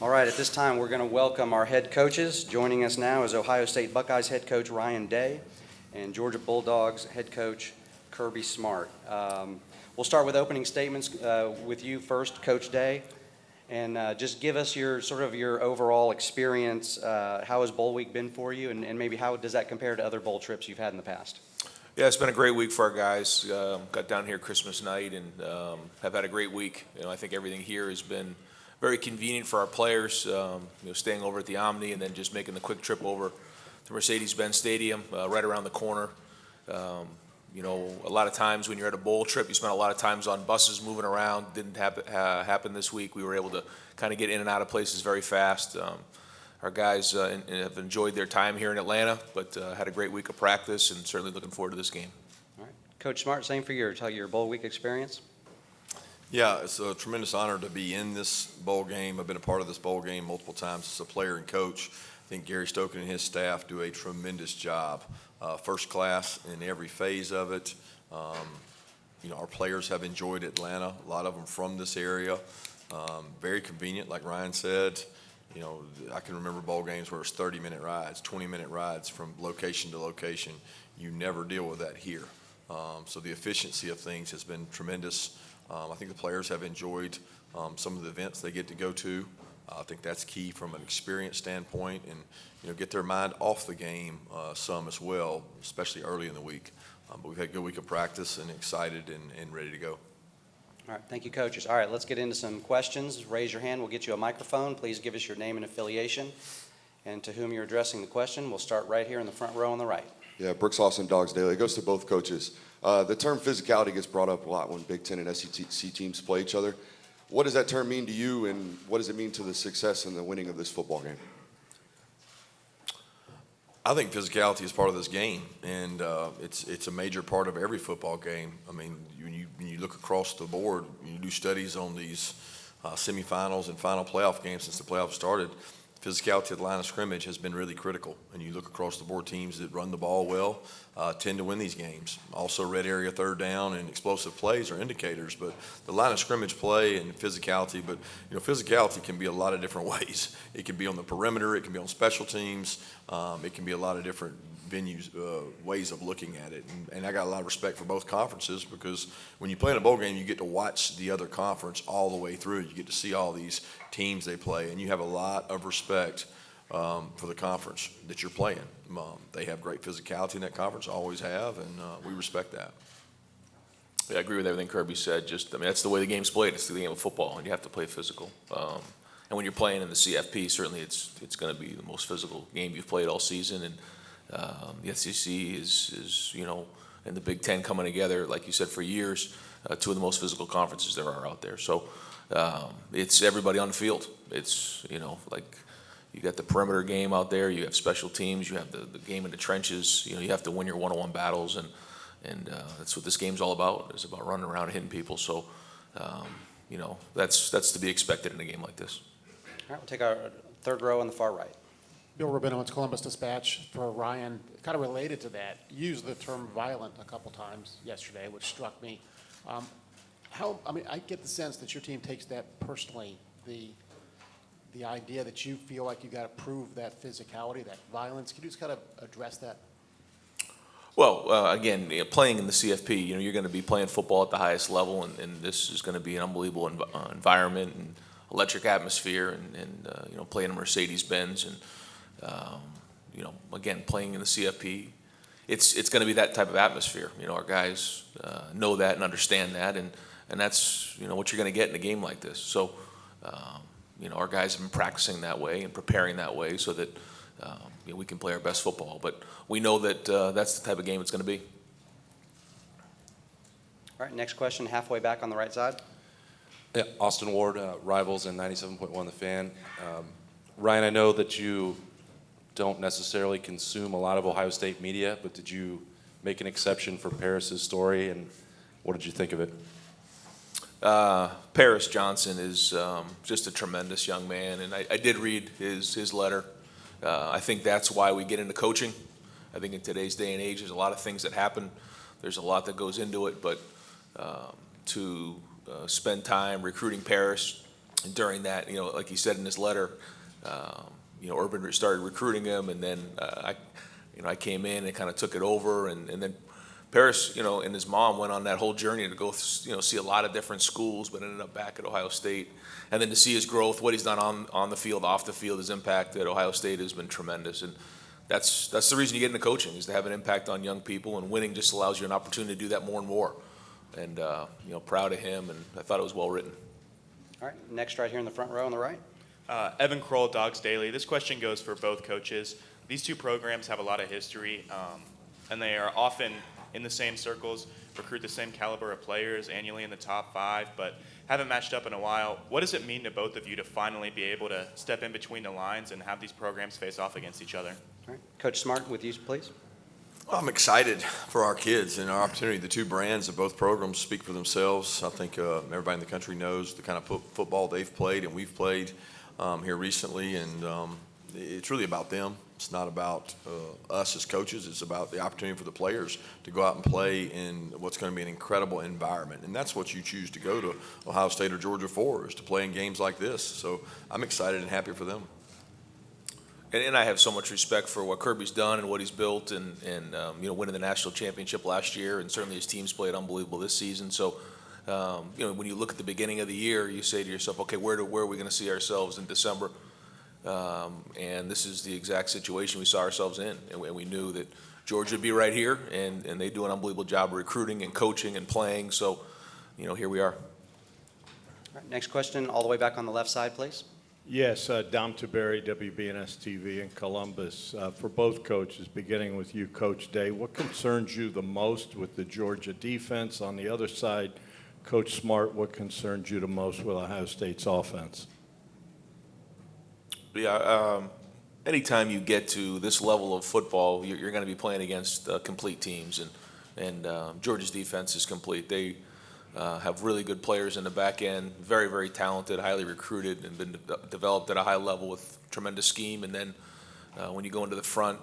All right, at this time, we're going to welcome our head coaches. Joining us now is Ohio State Buckeyes head coach Ryan Day and Georgia Bulldogs head coach Kirby Smart. We'll start with opening statements with you first, Coach Day, and just give us your overall experience. How has Bowl Week been for you, and maybe how does that compare to other bowl trips you've had in the past? Yeah, it's been a great week for our guys. Got down here Christmas night and have had a great week. I think everything here has been very convenient for our players. Staying over at the Omni and then just making the quick trip over to Mercedes-Benz Stadium, right around the corner. A lot of times when you're at a bowl trip, you spend a lot of times on buses moving around. Didn't happen this week. We were able to kind of get in and out of places very fast. Our guys have enjoyed their time here in Atlanta, but had a great week of practice and certainly looking forward to this game. All right. Coach Smart, same for your bowl week experience? Yeah, it's a tremendous honor to be in this bowl game. I've been a part of this bowl game multiple times as a player and coach. I think Gary Stoken and his staff do a tremendous job. First class in every phase of it. Our players have enjoyed Atlanta, a lot of them from this area. Very convenient, like Ryan said. I can remember bowl games where it's 30-minute rides, 20-minute rides from location to location. You never deal with that here. So the efficiency of things has been tremendous. I think the players have enjoyed some of the events they get to go to. I think that's key from an experience standpoint and, get their mind off the game some as well, especially early in the week. But we've had a good week of practice and excited and ready to go. All right, thank you, coaches. All right, let's get into some questions. Raise your hand. We'll get you a microphone. Please give us your name and affiliation and to whom you're addressing the question. We'll start right here in the front row on the right. Yeah, Brooks Austin, Dogs Daily. It goes to both coaches. The term physicality gets brought up a lot when Big Ten and SEC teams play each other. What does that term mean to you, and what does it mean to the success and the winning of this football game? I think physicality is part of this game, and it's a major part of every football game. I mean, when you look across the board, when you do studies on these semifinals and final playoff games since the playoffs started, physicality at the line of scrimmage has been really critical. And you look across the board, teams that run the ball well tend to win these games. Also, red area third down and explosive plays are indicators. But the line of scrimmage play and physicality, physicality can be a lot of different ways. It can be on the perimeter. It can be on special teams. It can be a lot of different venues, ways of looking at it. And I got a lot of respect for both conferences because when you play in a bowl game, you get to watch the other conference all the way through. You get to see all these teams they play, and you have a lot of respect for the conference that you're playing. They have great physicality in that conference, always have, and we respect that. Yeah, I agree with everything Kirby said. That's the way the game's played. It's the game of football, and you have to play physical. And when you're playing in the CFP, certainly it's going to be the most physical game you've played all season. And the SEC is and the Big Ten coming together, like you said, for years, two of the most physical conferences there are out there. So it's everybody on the field. It's, like you got the perimeter game out there, you have special teams, you have the game in the trenches, you have to win your one-on-one battles, and that's what this game's all about. It's about running around and hitting people. So, that's to be expected in a game like this. All right, we'll take our third row on the far right. Bill Rabinowitz, Columbus Dispatch. For Ryan, kind of related to that, you used the term violent a couple times yesterday, which struck me. I get the sense that your team takes that personally, the idea that you feel like you got to prove that physicality, that violence. Can you just kind of address that? Well, again, playing in the CFP, you're going to be playing football at the highest level, and this is going to be an unbelievable environment and electric atmosphere, and playing in Mercedes-Benz, and again, playing in the CFP, it's going to be that type of atmosphere. Our guys know that and understand that, and that's what you're going to get in a game like this. So, our guys have been practicing that way and preparing that way so that we can play our best football. But we know that that's the type of game it's going to be. All right, next question, halfway back on the right side. Yeah, Austin Ward, Rivals and 97.1 The Fan. Ryan, I know that you don't necessarily consume a lot of Ohio State media, but did you make an exception for Paris's story, and what did you think of it? Paris Johnson is just a tremendous young man, and I did read his letter. I think that's why we get into coaching. I think in today's day and age, there's a lot of things that happen. There's a lot that goes into it, but to spend time recruiting Paris, And during that, like he said in his letter, Urban started recruiting him, and then I came in and kind of took it over, and then Paris, and his mom went on that whole journey to go, see a lot of different schools, but ended up back at Ohio State. And then to see his growth, what he's done on the field, off the field, his impact at Ohio State has been tremendous. And that's the reason you get into coaching, is to have an impact on young people, and winning just allows you an opportunity to do that more and more. And, proud of him, and I thought it was well written. All right, next right here in the front row on the right. Evan Kroll, Dogs Daily. This question goes for both coaches. These two programs have a lot of history, and they are often in the same circles, recruit the same caliber of players annually in the top 5, but haven't matched up in a while. What does it mean to both of you to finally be able to step in between the lines and have these programs face off against each other? All right, Coach Smart, with you, please. Well, I'm excited for our kids and our opportunity. The two brands of both programs speak for themselves. I think everybody in the country knows the kind of football they've played and we've played here recently, and it's really about them. It's not about us as coaches. It's about the opportunity for the players to go out and play in what's going to be an incredible environment. And that's what you choose to go to Ohio State or Georgia for, is to play in games like this. So I'm excited and happy for them. And I have so much respect for what Kirby's done and what he's built, and winning the national championship last year, and certainly his team's played unbelievable this season. So, when you look at the beginning of the year, you say to yourself, okay, where are we going to see ourselves in December? And this is the exact situation we saw ourselves in, and we knew that Georgia would be right here, and they do an unbelievable job of recruiting and coaching and playing. So, here we are. All right, next question, all the way back on the left side, please. Yes, Dom Taberry, WBNS TV in Columbus. For both coaches, beginning with you, Coach Day, what concerns you the most with the Georgia defense? On the other side, Coach Smart, what concerns you the most with Ohio State's offense? Yeah, anytime you get to this level of football, you're going to be playing against complete teams, and Georgia's defense is complete. They have really good players in the back end, very, very talented, highly recruited, and been developed at a high level with tremendous scheme. And then when you go into the front,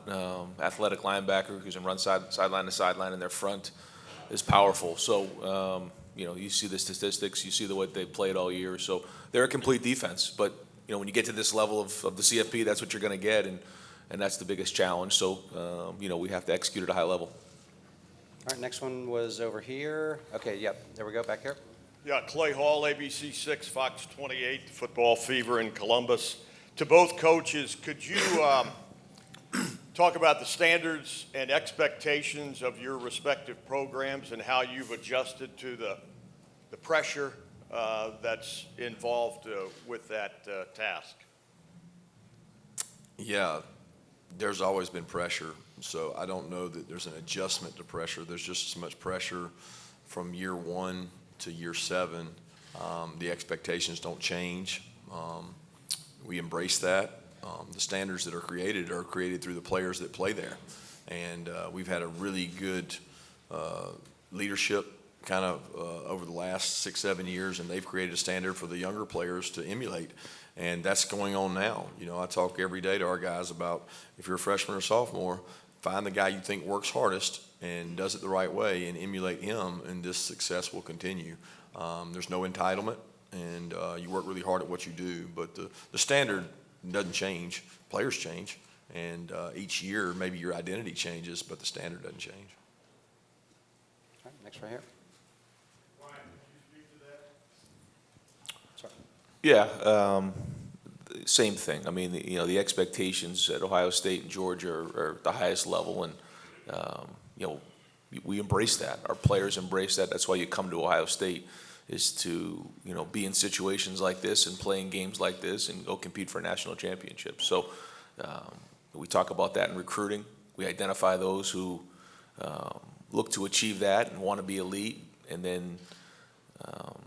athletic linebacker who can run sideline to sideline in their front is powerful. So, you see the statistics, you see the way they've played all year. So they're a complete defense. But, when you get to this level of the CFP, that's what you're going to get, and that's the biggest challenge. So, we have to execute at a high level. All right, next one was over here. Okay, yep, there we go, back here. Yeah, Clay Hall, ABC 6, Fox 28, Football Fever in Columbus. To both coaches, could you talk about the standards and expectations of your respective programs and how you've adjusted to the pressure that's involved with that task? Yeah, there's always been pressure. So I don't know that there's an adjustment to pressure. There's just as much pressure from year 1 to year 7. The expectations don't change. We embrace that. The standards that are created through the players that play there. And we've had a really good leadership kind of over the last 6-7 years, and they've created a standard for the younger players to emulate. And that's going on now. I talk every day to our guys about, if you're a freshman or sophomore, find the guy you think works hardest and does it the right way and emulate him, and this success will continue. There's no entitlement, and you work really hard at what you do. But the standard doesn't change. Players change, and each year maybe your identity changes, but the standard doesn't change. All right, next right here. Ryan, could you speak to that? Sorry. Yeah, same thing. I mean, the expectations at Ohio State and Georgia are at the highest level, and we embrace that. Our players embrace that. That's why you come to Ohio State, is to be in situations like this and playing games like this and go compete for national championships. So we talk about that in recruiting. We identify those who look to achieve that and want to be elite, and then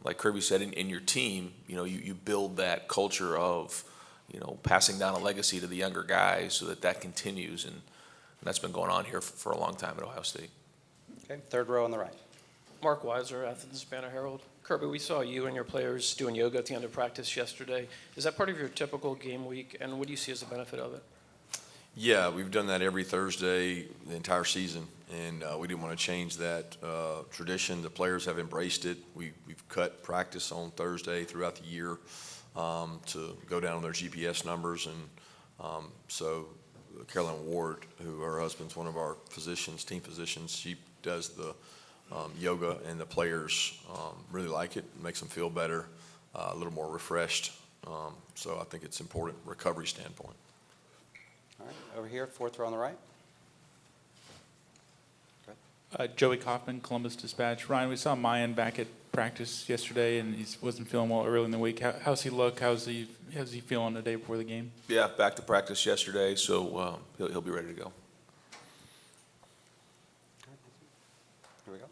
like Kirby said, in your team, you build that culture of passing down a legacy to the younger guys so that continues, and that's been going on here for a long time at Ohio State. Okay, third row on the right. Mark Weiser, Athens Banner Herald. Kirby, we saw you and your players doing yoga at the end of practice yesterday. Is that part of your typical game week, and what do you see as the benefit of it? Yeah, we've done that every Thursday the entire season, and we didn't want to change that tradition. The players have embraced it. We've cut practice on Thursday throughout the year to go down on their GPS numbers, and so Carolyn Ward, who her husband's one of our physicians, team physicians, she does the yoga, and the players really like it. It makes them feel better, a little more refreshed. So I think it's important recovery standpoint. All right, over here, fourth row on the right. Joey Kaufman, Columbus Dispatch. Ryan, we saw Mayan back at practice yesterday, and he wasn't feeling well early in the week. How's he look? How's he feeling the day before the game? Yeah, back to practice yesterday, so he'll be ready to go. Here we go.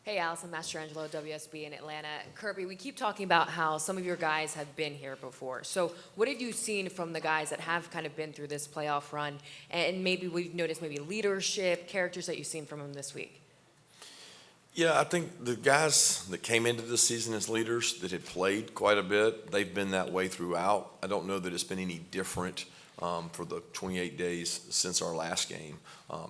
Hey, Allison Mastrangelo, WSB in Atlanta. Kirby, we keep talking about how some of your guys have been here before. So what have you seen from the guys that have kind of been through this playoff run? And maybe we've noticed maybe leadership, characters that you've seen from them this week. Yeah, I think the guys that came into the season as leaders that had played quite a bit, they've been that way throughout. I don't know that it's been any different for the 28 days since our last game.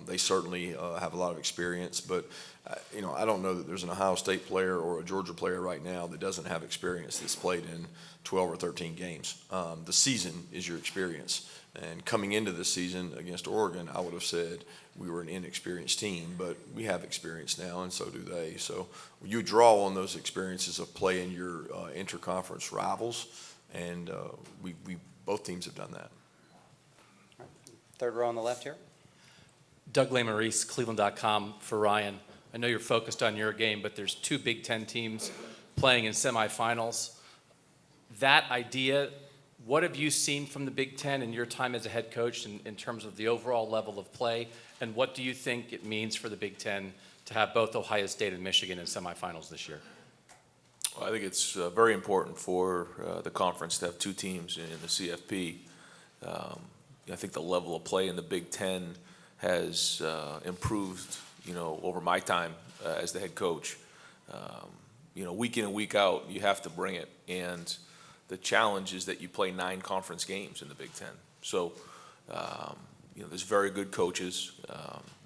They certainly have a lot of experience, but I don't know that there's an Ohio State player or a Georgia player right now that doesn't have experience that's played in 12 or 13 games. The season is your experience. And coming into this season against Oregon, I would have said we were an inexperienced team, but we have experience now, and so do they. So you draw on those experiences of playing your interconference rivals, and we both teams have done that. All right. Third row on the left here. Doug Lesmerises, Cleveland.com for Ryan. I know you're focused on your game, but there's two Big Ten teams playing in semifinals. That idea, what have you seen from the Big Ten in your time as a head coach in terms of the overall level of play? And what do you think it means for the Big Ten to have both Ohio State and Michigan in semifinals this year? Well, I think it's very important for the conference to have two teams in the CFP. I think the level of play in the Big Ten has improved, over my time as the head coach. Week in and week out, you have to bring it. And the challenge is that you play 9 conference games in the Big Ten. So, there's very good coaches,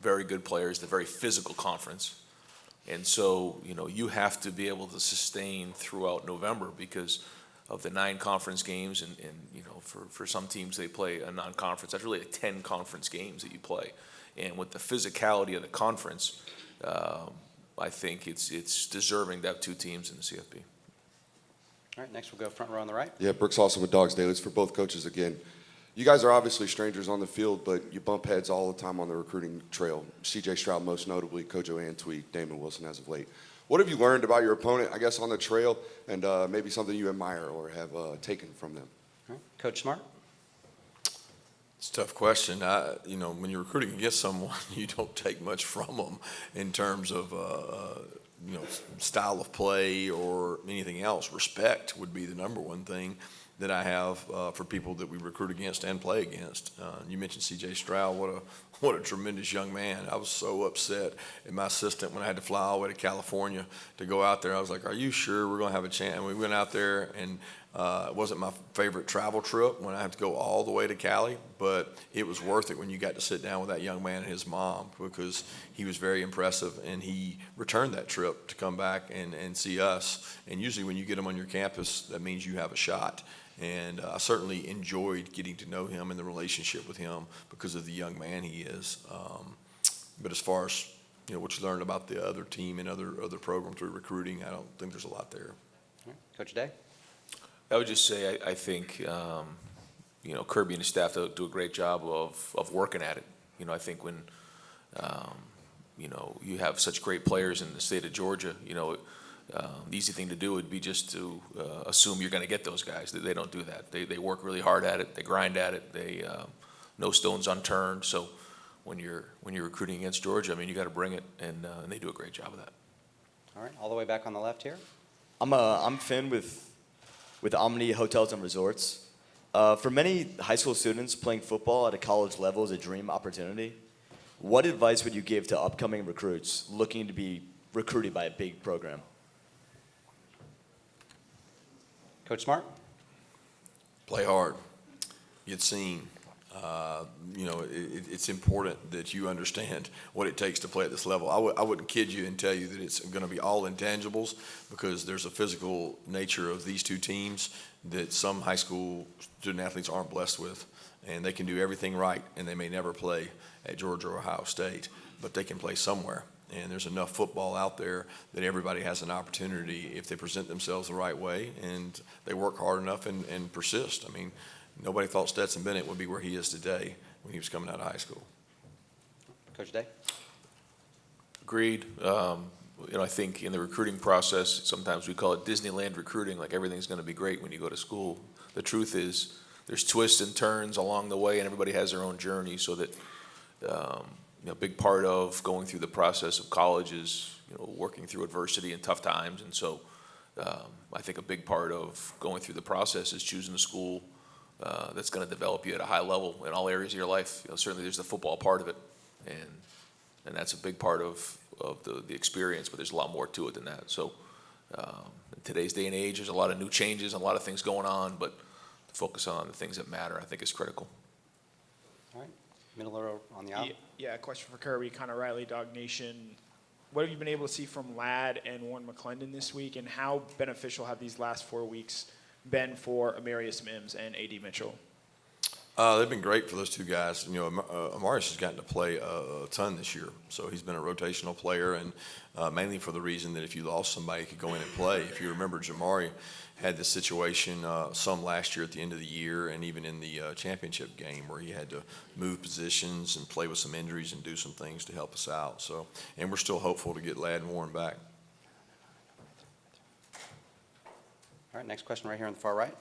very good players, the very physical conference. And so, you have to be able to sustain throughout November because of the 9 conference games. And for some teams, they play a non-conference. That's really 10 conference games that you play. And with the physicality of the conference, I think it's deserving to have 2 teams in the CFP. All right, next we'll go front row on the right. Yeah, Brooks Austin with Dogs Daily. It's for both coaches again. You guys are obviously strangers on the field, but you bump heads all the time on the recruiting trail. C.J. Stroud most notably, Kojo Antwi, Damon Wilson as of late. What have you learned about your opponent, I guess, on the trail, and maybe something you admire or have taken from them? All right. Coach Smart? It's a tough question. When you're recruiting against someone, you don't take much from them in terms of style of play or anything else. Respect would be the number one thing that I have for people that we recruit against and play against. You mentioned C.J. Stroud. What a tremendous young man. I was so upset at my assistant when I had to fly all the way to California to go out there. I was like, are you sure we're going to have a chance? And we went out there, and it wasn't my favorite travel trip when I had to go all the way to Cali, but it was worth it when you got to sit down with that young man and his mom because he was very impressive, and he returned that trip to come back and see us. And usually when you get him on your campus, that means you have a shot. And I certainly enjoyed getting to know him and the relationship with him because of the young man he is. But as far as what you learned about the other team and other programs through recruiting, I don't think there's a lot there. All right. Coach Day? I would just say I think Kirby and his staff do a great job of working at it. I think when you have such great players in the state of Georgia, the easy thing to do would be just to assume you're going to get those guys. They don't do that. They work really hard at it. They grind at it. They no stones unturned. So when you're recruiting against Georgia, you got to bring it, and they do a great job of that. All right, all the way back on the left here. I'm Finn with Omni Hotels and Resorts. For many high school students, playing football at a college level is a dream opportunity. What advice would you give to upcoming recruits looking to be recruited by a big program? Coach Smart? Play hard, get seen, It's important that you understand what it takes to play at this level. I wouldn't kid you and tell you that it's going to be all intangibles, because there's a physical nature of these two teams that some high school student athletes aren't blessed with, and they can do everything right, and they may never play at Georgia or Ohio State, but they can play somewhere. And there's enough football out there that everybody has an opportunity if they present themselves the right way and they work hard enough and persist. I mean, nobody thought Stetson Bennett would be where he is today when he was coming out of high school. Coach Day? Agreed. I think in the recruiting process, sometimes we call it Disneyland recruiting, like everything's going to be great when you go to school. The truth is there's twists and turns along the way, and everybody has their own journey, so that a big part of going through the process of college is working through adversity and tough times. And so I think a big part of going through the process is choosing a school that's going to develop you at a high level in all areas of your life. Certainly there's the football part of it, and that's a big part of the experience, but there's a lot more to it than that. So in today's day and age, there's a lot of new changes and a lot of things going on, but to focus on the things that matter, I think, is critical. All right, middle row on the aisle. Yeah, a question for Kirby, Connor Riley, Dog Nation. What have you been able to see from Ladd and Warren McClendon this week, and how beneficial have these last 4 weeks been for Amarius Mims and A.D. Mitchell? They've been great for those two guys. Amarius has gotten to play a ton this year, so he's been a rotational player, and mainly for the reason that if you lost somebody, he could go in and play. If you remember, Jamari had this situation some last year at the end of the year, and even in the championship game, where he had to move positions and play with some injuries and do some things to help us out. So, and we're still hopeful to get Ladd and Warren back. All right, next question right here on the far right.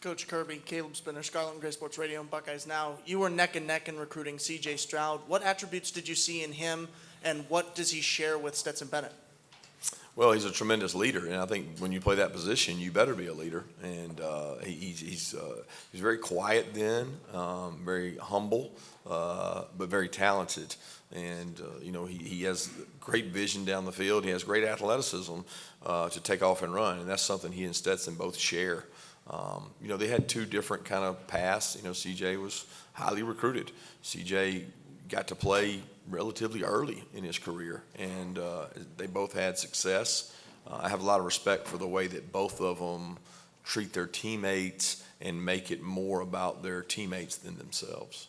Coach Kirby, Caleb Spinner, Scarlet and Gray Sports Radio and Buckeyes Now. You were neck and neck in recruiting C.J. Stroud. What attributes did you see in him, and what does he share with Stetson Bennett? Well, he's a tremendous leader, and I think when you play that position, you better be a leader. And he's very quiet then, very humble, but very talented. And he has great vision down the field. He has great athleticism to take off and run, and that's something he and Stetson both share. They had two different kind of paths. CJ was highly recruited. CJ got to play relatively early in his career, and they both had success. I have a lot of respect for the way that both of them treat their teammates and make it more about their teammates than themselves.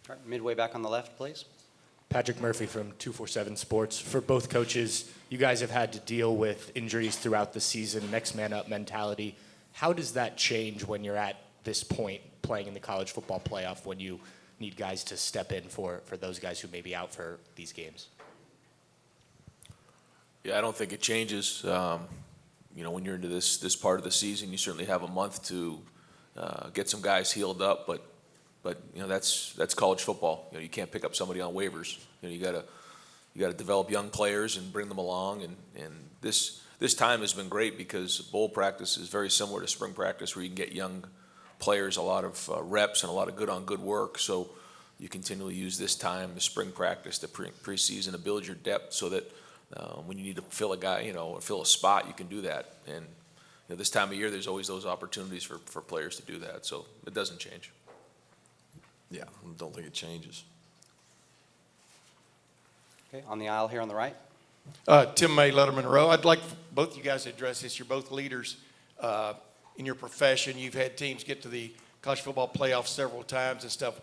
All right, midway back on the left, please. Patrick Murphy from 247 Sports. For both coaches, you guys have had to deal with injuries throughout the season, next man up mentality. How does that change when you're at this point playing in the college football playoff, when you need guys to step in for those guys who may be out for these games? Yeah, I don't think it changes. When you're into this part of the season, you certainly have a month to get some guys healed up, but that's college football. You can't pick up somebody on waivers. You got to develop young players and bring them along, and this time has been great because bowl practice is very similar to spring practice, where you can get young players a lot of reps and a lot of good work. So you continually use this time, the spring practice, the preseason, to build your depth, so that when you need to fill a guy, or fill a spot, you can do that. And this time of year, there's always those opportunities for players to do that. So it doesn't change. Yeah, I don't think it changes. Okay, on the aisle here on the right. Tim May, Letterman Row. I'd like both you guys to address this. You're both leaders in your profession. You've had teams get to the college football playoff several times and stuff.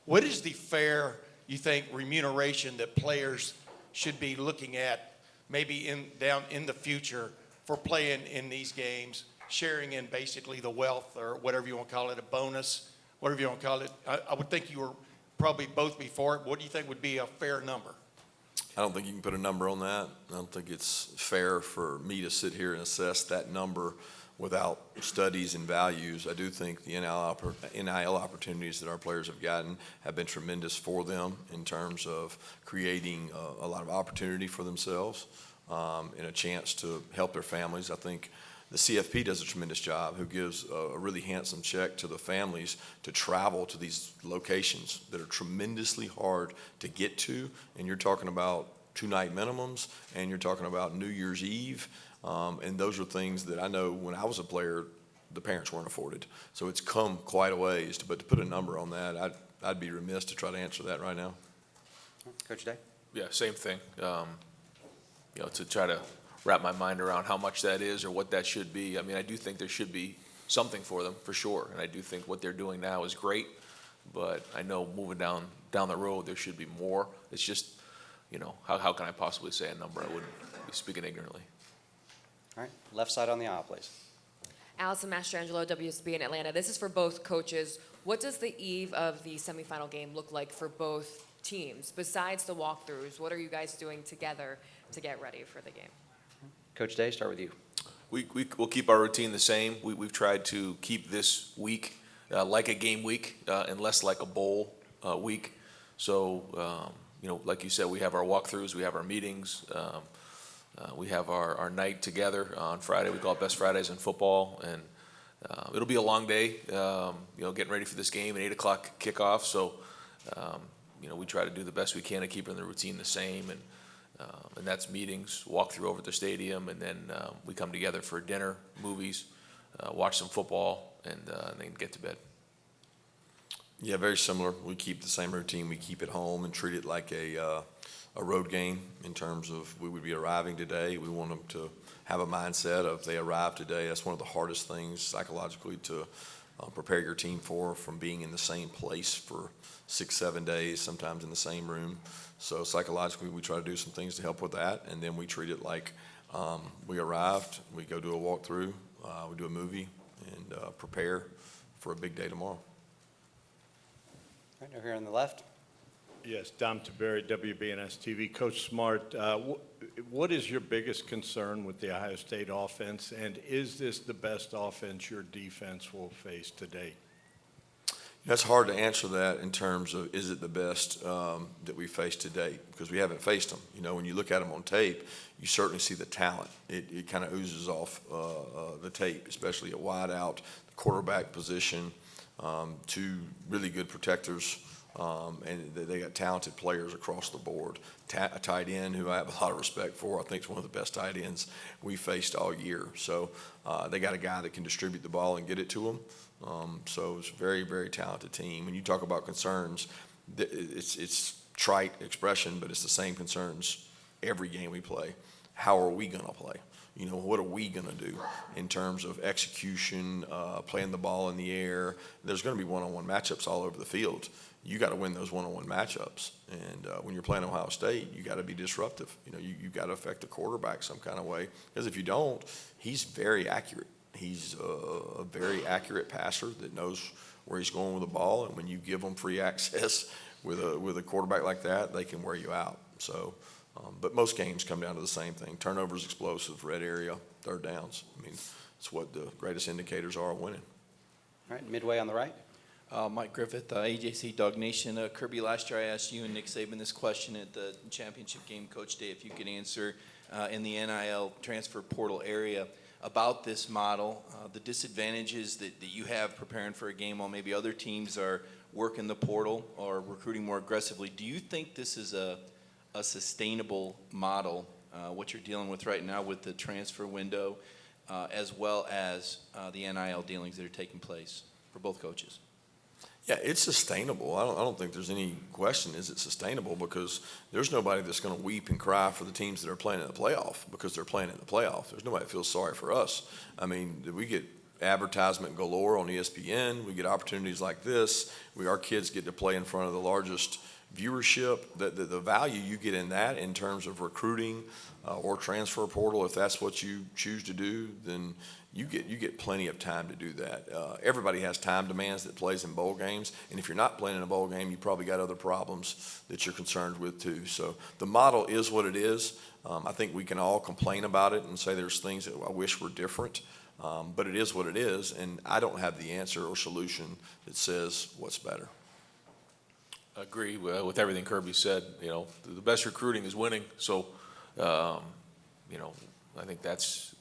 What is the fair, you think, remuneration that players should be looking at, maybe down in the future, for playing in these games, sharing in basically the wealth, or whatever you want to call it, a bonus, whatever you want to call it? I would think you were probably both be for it. What do you think would be a fair number? I don't think you can put a number on that. I don't think it's fair for me to sit here and assess that number without studies and values. I do think the NIL opportunities that our players have gotten have been tremendous for them in terms of creating a lot of opportunity for themselves and a chance to help their families. I think the CFP does a tremendous job, who gives a really handsome check to the families to travel to these locations that are tremendously hard to get to. And you're talking about 2-night minimums, and you're talking about New Year's Eve. And those are things that I know when I was a player, the parents weren't afforded. So it's come quite a ways, but to put a number on that, I'd be remiss to try to answer that right now. Coach Day? Yeah, same thing. To try to wrap my mind around how much that is or what that should be. I mean, I do think there should be something for them, for sure. And I do think what they're doing now is great. But I know moving down the road, there should be more. It's just, how can I possibly say a number? I wouldn't be speaking ignorantly. All right, left side on the aisle, please. Allison Mastrangelo, WSB in Atlanta. This is for both coaches. What does the eve of the semifinal game look like for both teams? Besides the walkthroughs, what are you guys doing together to get ready for the game? Coach Day, start with you. We'll keep our routine the same. We've tried to keep this week like a game week and less like a bowl week. So, like you said, we have our walkthroughs, we have our meetings, we have our night together on Friday. We call it Best Fridays in football, and it'll be a long day, getting ready for this game, an 8 o'clock kickoff. So, we try to do the best we can to keep the routine the same, and that's meetings, walk through over at the stadium, and then we come together for dinner, movies, watch some football, and then get to bed. Yeah, very similar. We keep the same routine. We keep it home and treat it like a road game in terms of we would be arriving today. We want them to have a mindset of they arrive today. That's one of the hardest things psychologically to prepare your team for, from being in the same place for 6-7 days, sometimes in the same room. So psychologically, we try to do some things to help with that, and then we treat it like we arrived, we go do a walkthrough, we do a movie, and prepare for a big day tomorrow. Right over here on the left. Yes, Dom Taberry, WBNS TV. Coach Smart, what is your biggest concern with the Ohio State offense, and is this the best offense your defense will face today? That's hard to answer that in terms of is it the best that we faced to date, because we haven't faced them. When you look at them on tape, you certainly see the talent. It kind of oozes off the tape, especially at wide out, the quarterback position, two really good protectors, and they got talented players across the board. A tight end who I have a lot of respect for. I think is one of the best tight ends we faced all year. So they got a guy that can distribute the ball and get it to them. So it's a very, very talented team. When you talk about concerns, it's trite expression, but it's the same concerns every game we play. How are we going to play? What are we going to do in terms of execution, playing the ball in the air? There's going to be one-on-one matchups all over the field. You got to win those one-on-one matchups. And when you're playing Ohio State, you got to be disruptive. You got to affect the quarterback some kind of way, because if you don't, he's very accurate. He's a very accurate passer that knows where he's going with the ball, and when you give him free access with a quarterback like that, they can wear you out. So, but most games come down to the same thing: turnovers, explosive, red area, third downs. I mean, it's what the greatest indicators are of winning. All right, midway on the right. Mike Griffith, AJC Dog Nation. Kirby, last year I asked you and Nick Saban this question at the championship game, Coach Day, if you could answer in the NIL transfer portal area about this model, the disadvantages that you have preparing for a game while maybe other teams are working the portal or recruiting more aggressively. Do you think this is a sustainable model, what you're dealing with right now with the transfer window, as well as the NIL dealings that are taking place for both coaches? Yeah, it's sustainable. I don't think there's any question. Is it sustainable? Because there's nobody that's going to weep and cry for the teams that are playing in the playoff because they're playing in the playoff. There's nobody that feels sorry for us. I mean, we get advertisement galore on ESPN. We get opportunities like this. Our kids get to play in front of the largest viewership. The value you get in that in terms of recruiting or transfer portal, if that's what you choose to do, then you get plenty of time to do that. Everybody has time demands that plays in bowl games, and if you're not playing in a bowl game, you probably got other problems that you're concerned with too. So the model is what it is. I think we can all complain about it and say there's things that I wish were different, but it is what it is, and I don't have the answer or solution that says what's better. I agree with everything Kirby said. The best recruiting is winning. So, I think that's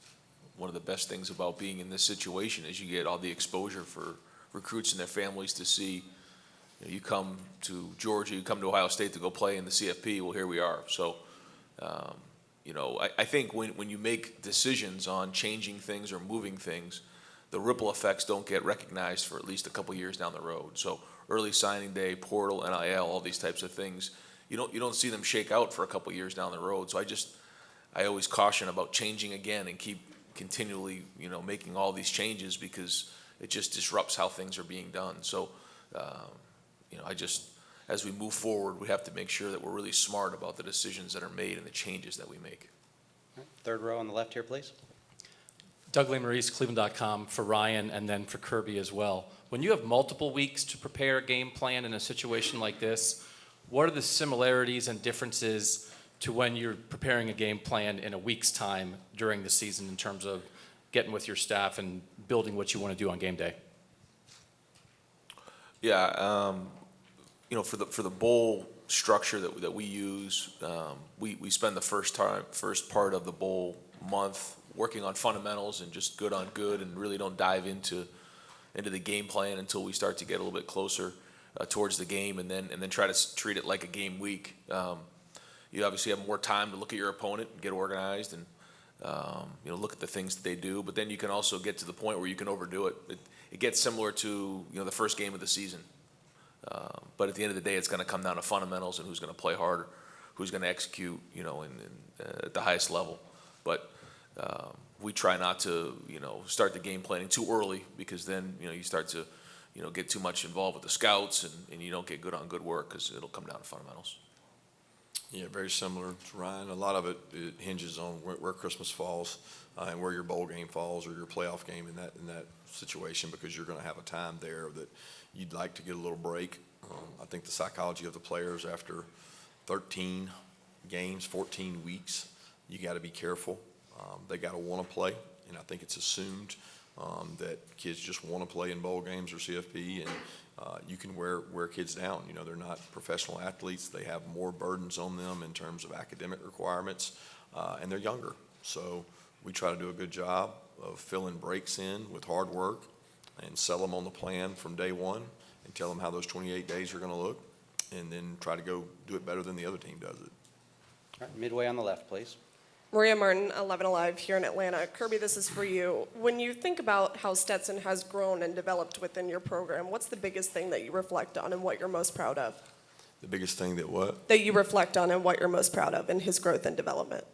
one of the best things about being in this situation is you get all the exposure for recruits and their families to see. You come to Georgia, you come to Ohio State to go play in the CFP. Well, here we are. So, I think when you make decisions on changing things or moving things, the ripple effects don't get recognized for at least a couple years down the road. So early signing day, portal, NIL, all these types of things, you don't see them shake out for a couple years down the road. So I always caution about changing again and keep continually, making all these changes, because it just disrupts how things are being done. So, as we move forward, we have to make sure that we're really smart about the decisions that are made and the changes that we make. All right, third row on the left here, please. Doug Maurice, Cleveland.com, for Ryan and then for Kirby as well. When you have multiple weeks to prepare a game plan in a situation like this, what are the similarities and differences to when you're preparing a game plan in a week's time during the season in terms of getting with your staff and building what you want to do on game day? Yeah, for the bowl structure that we use, we spend the first part of the bowl month working on fundamentals and just good on good, and really don't dive into the game plan until we start to get a little bit closer towards the game, and then try to treat it like a game week. You obviously have more time to look at your opponent and get organized, and look at the things that they do. But then you can also get to the point where you can overdo it. It gets similar to the first game of the season. But at the end of the day, it's going to come down to fundamentals and who's going to play harder, who's going to execute, at the highest level. But we try not to, start the game planning too early, because then, you start to, get too much involved with the scouts, and you don't get good on good work, because it'll come down to fundamentals. Yeah, very similar to Ryan. A lot of it hinges on where Christmas falls and where your bowl game falls, or your playoff game in that situation, because you're going to have a time there that you'd like to get a little break. I think the psychology of the players after 13 games, 14 weeks, you got to be careful. They got to want to play, and I think it's assumed that kids just want to play in bowl games or CFP, and you can wear kids down. They're not professional athletes. They have more burdens on them in terms of academic requirements, and they're younger. So we try to do a good job of filling breaks in with hard work and sell them on the plan from day one and tell them how those 28 days are going to look, and then try to go do it better than the other team does it. All right, midway on the left, please. Maria Martin, 11 Alive here in Atlanta. Kirby, this is for you. When you think about how Stetson has grown and developed within your program, what's the biggest thing that you reflect on and what you're most proud of? The biggest thing that what? That you reflect on and what you're most proud of in his growth and development.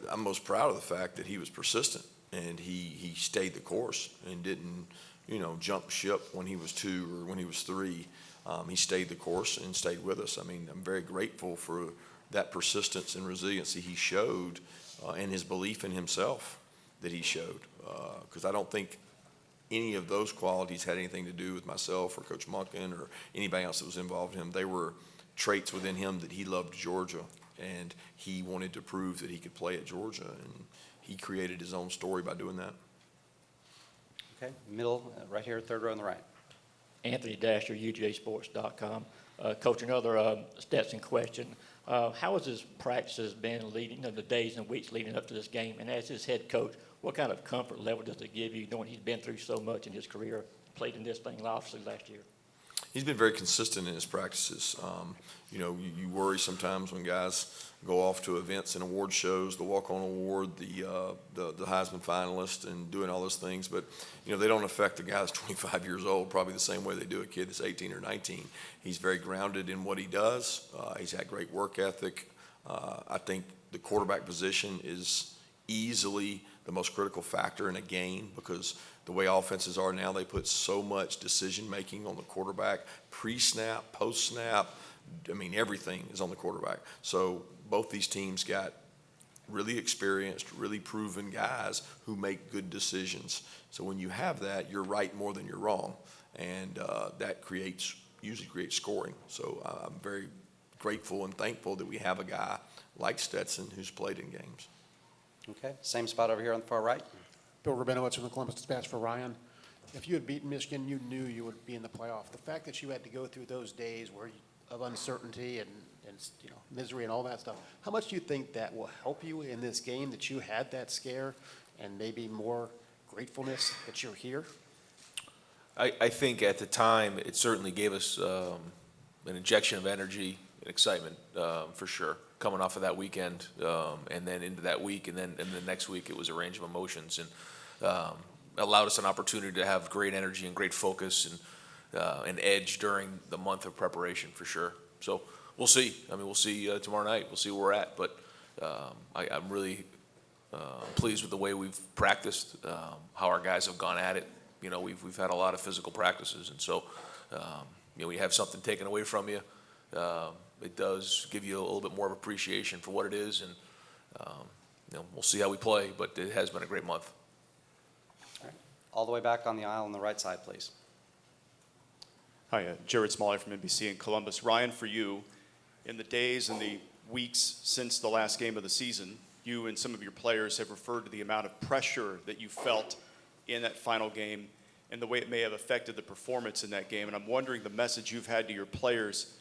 I'm most proud of the fact that he was persistent, and he stayed the course and didn't, jump ship when he was 2 or when he was 3. He stayed the course and stayed with us. I mean, I'm very grateful for that persistence and resiliency he showed, and his belief in himself that he showed. Because I don't think any of those qualities had anything to do with myself or Coach Monken or anybody else that was involved in him. They were traits within him that he loved Georgia, and he wanted to prove that he could play at Georgia, and he created his own story by doing that. Okay, middle, right here, third row on the right. Anthony Dasher, UGAsports.com. Coach, another Stetson question. How has his practices been leading, the days and weeks leading up to this game? And as his head coach, what kind of comfort level does it give you, knowing he's been through so much in his career, played in this thing obviously last year? He's been very consistent in his practices. You worry sometimes when guys go off to events and award shows, the walk-on award, the Heisman finalist, and doing all those things. But, they don't affect a guy that's 25 years old probably the same way they do a kid that's 18 or 19. He's very grounded in what he does. He's had great work ethic. I think the quarterback position is easily the most critical factor in a game, because the way offenses are now, they put so much decision-making on the quarterback, pre-snap, post-snap. I mean, everything is on the quarterback. So both these teams got really experienced, really proven guys who make good decisions. So when you have that, you're right more than you're wrong, and that usually creates scoring. So I'm very grateful and thankful that we have a guy like Stetson who's played in games. Okay, same spot over here on the far right. Bill Rabinowitz from the Columbus Dispatch for Ryan. If you had beaten Michigan, you knew you would be in the playoff. The fact that you had to go through those days of uncertainty and misery and all that stuff, how much do you think that will help you in this game, that you had that scare, and maybe more gratefulness that you're here? I think at the time it certainly gave us an injection of energy and excitement, for sure, coming off of that weekend, and then into that week, and then the next week it was a range of emotions. And allowed us an opportunity to have great energy and great focus and edge during the month of preparation for sure. So we'll see. I mean, we'll see tomorrow night. We'll see where we're at. But I'm really pleased with the way we've practiced, how our guys have gone at it. You know, we've had a lot of physical practices, and so you know, when you have something taken away from you, it does give you a little bit more of appreciation for what it is, and you know, we'll see how we play, but it has been a great month. All right. All the way back on the aisle on the right side, please. Hi, Jared Smalley from NBC in Columbus. Ryan, for you, in the days and the weeks since the last game of the season, you and some of your players have referred to the amount of pressure that you felt in that final game and the way it may have affected the performance in that game. And I'm wondering the message you've had to your players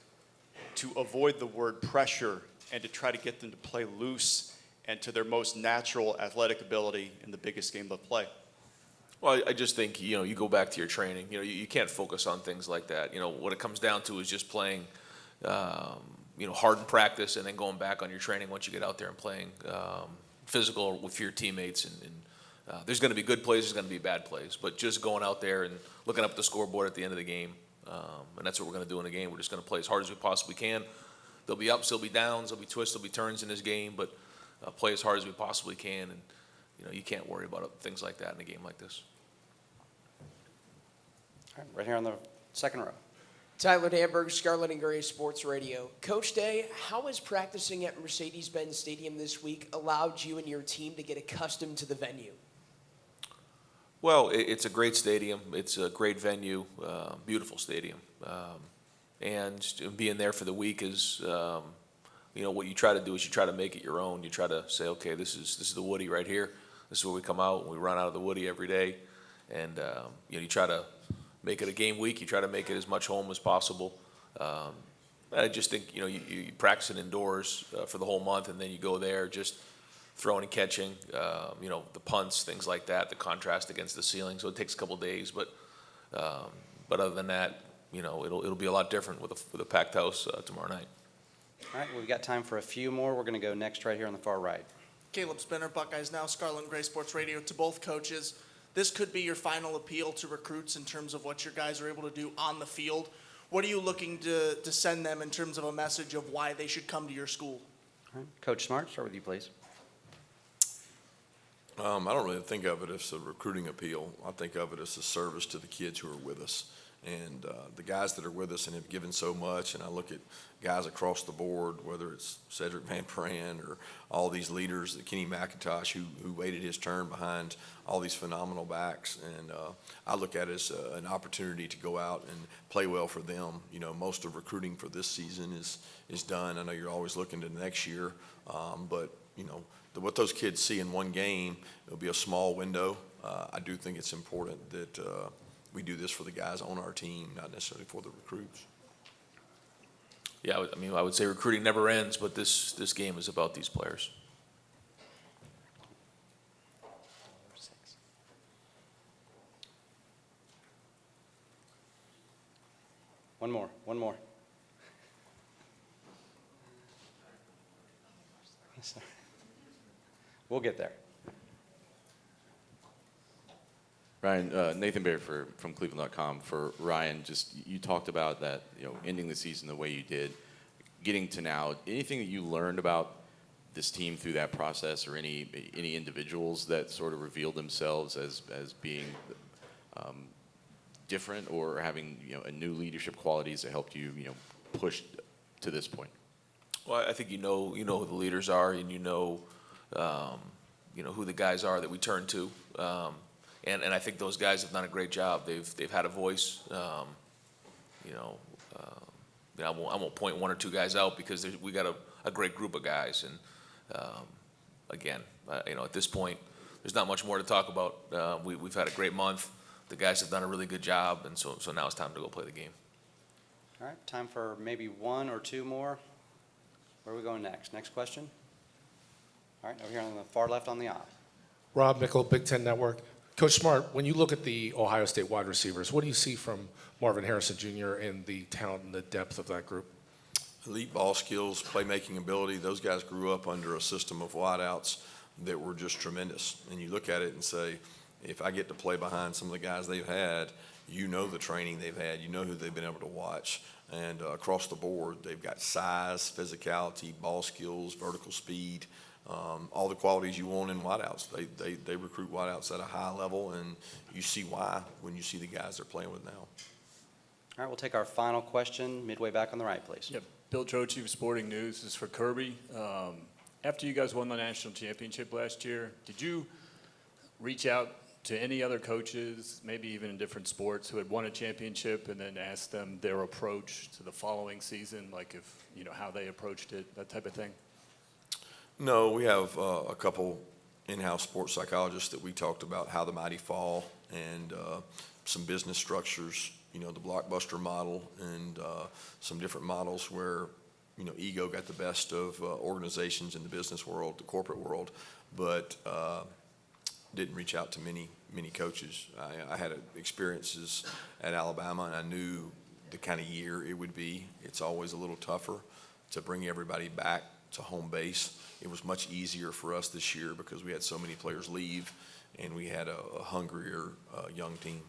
to avoid the word pressure and to try to get them to play loose and to their most natural athletic ability in the biggest game they'll play. Well, I just think, you know, you go back to your training. You know, you can't focus on things like that. You know, what it comes down to is just playing, you know, hard in practice and then going back on your training once you get out there and playing physical with your teammates. And there's going to be good plays, there's going to be bad plays. But just going out there and looking up at the scoreboard at the end of the game, and that's what we're going to do in the game. We're just going to play as hard as we possibly can. There'll be ups, there'll be downs, there'll be twists, there'll be turns in this game, but play as hard as we possibly can. And you know, you can't worry about things like that in a game like this. All right, right here on the second row. Tyler Danberg, Scarlet and Gray Sports Radio. Coach Day, how has practicing at Mercedes-Benz Stadium this week allowed you and your team to get accustomed to the venue? Well, it's a great stadium. It's a great venue, beautiful stadium. And being there for the week is, you know, what you try to do is you try to make it your own. You try to say, okay, this is the Woody right here. This is where we come out and we run out of the Woody every day. And, you know, you try to make it a game week. You try to make it as much home as possible. I just think, you know, you practice it indoors for the whole month, and then you go there just throwing and catching, you know, the punts, things like that, the contrast against the ceiling. So it takes a couple days, but other than that, you know, it'll be a lot different with a packed house tomorrow night. All right, we've got time for a few more. We're going to go next right here on the far right. Caleb Spinner, Buckeyes Now, Scarlet and Gray Sports Radio. To both coaches, this could be your final appeal to recruits in terms of what your guys are able to do on the field. What are you looking to send them in terms of a message of why they should come to your school? All right. Coach Smart, start with you, please. I don't really think of it as a recruiting appeal. I think of it as a service to the kids who are with us. And the guys that are with us and have given so much, and I look at guys across the board, whether it's Cedric Van Pran or all these leaders, Kenny McIntosh, who waited his turn behind all these phenomenal backs. And I look at it as an opportunity to go out and play well for them. You know, most of recruiting for this season is done. I know you're always looking to next year, but, you know, what those kids see in one game, it'll be a small window. I do think it's important that we do this for the guys on our team, not necessarily for the recruits. Yeah, I mean, I would say recruiting never ends, but this game is about these players. One more. We'll get there. Ryan, Nathan Baird from Cleveland.com. For Ryan, just you talked about that, you know, ending the season the way you did, getting to now. Anything that you learned about this team through that process, or any individuals that sort of revealed themselves as being different, or having, you know, a new leadership qualities that helped you, you know, push to this point? Well, I think you know who the leaders are, and you know who the guys are that we turn to. And I think those guys have done a great job. They've had a voice. I won't point one or two guys out because we got a great group of guys. And again, at this point, there's not much more to talk about. We've had a great month. The guys have done a really good job, and so now it's time to go play the game. All right, time for maybe one or two more. Where are we going next? Next question. All right, over here on the far left on the aisle. Rob Mickle, Big Ten Network. Coach Smart, when you look at the Ohio State wide receivers, what do you see from Marvin Harrison Jr. and the talent and the depth of that group? Elite ball skills, playmaking ability. Those guys grew up under a system of wideouts that were just tremendous. And you look at it and say, if I get to play behind some of the guys they've had, you know the training they've had, you know who they've been able to watch. And across the board, they've got size, physicality, ball skills, vertical speed, all the qualities you want in wideouts. They recruit wideouts at a high level, and you see why when you see the guys they're playing with now. All right, we'll take our final question midway back on the right, please. Yep. Bill Troche of Sporting News. This is for Kirby. After you guys won the national championship last year, did you reach out to any other coaches, maybe even in different sports, who had won a championship, and then ask them their approach to the following season, like if, you know, how they approached it, that type of thing? No, we have a couple in-house sports psychologists that we talked about how the mighty fall and some business structures, you know, the blockbuster model and some different models where, you know, ego got the best of organizations in the business world, the corporate world, but didn't reach out to many coaches. I had experiences at Alabama, and I knew the kind of year it would be. It's always a little tougher to bring everybody back to home base. It was much easier for us this year because we had so many players leave, and we had a hungrier young team.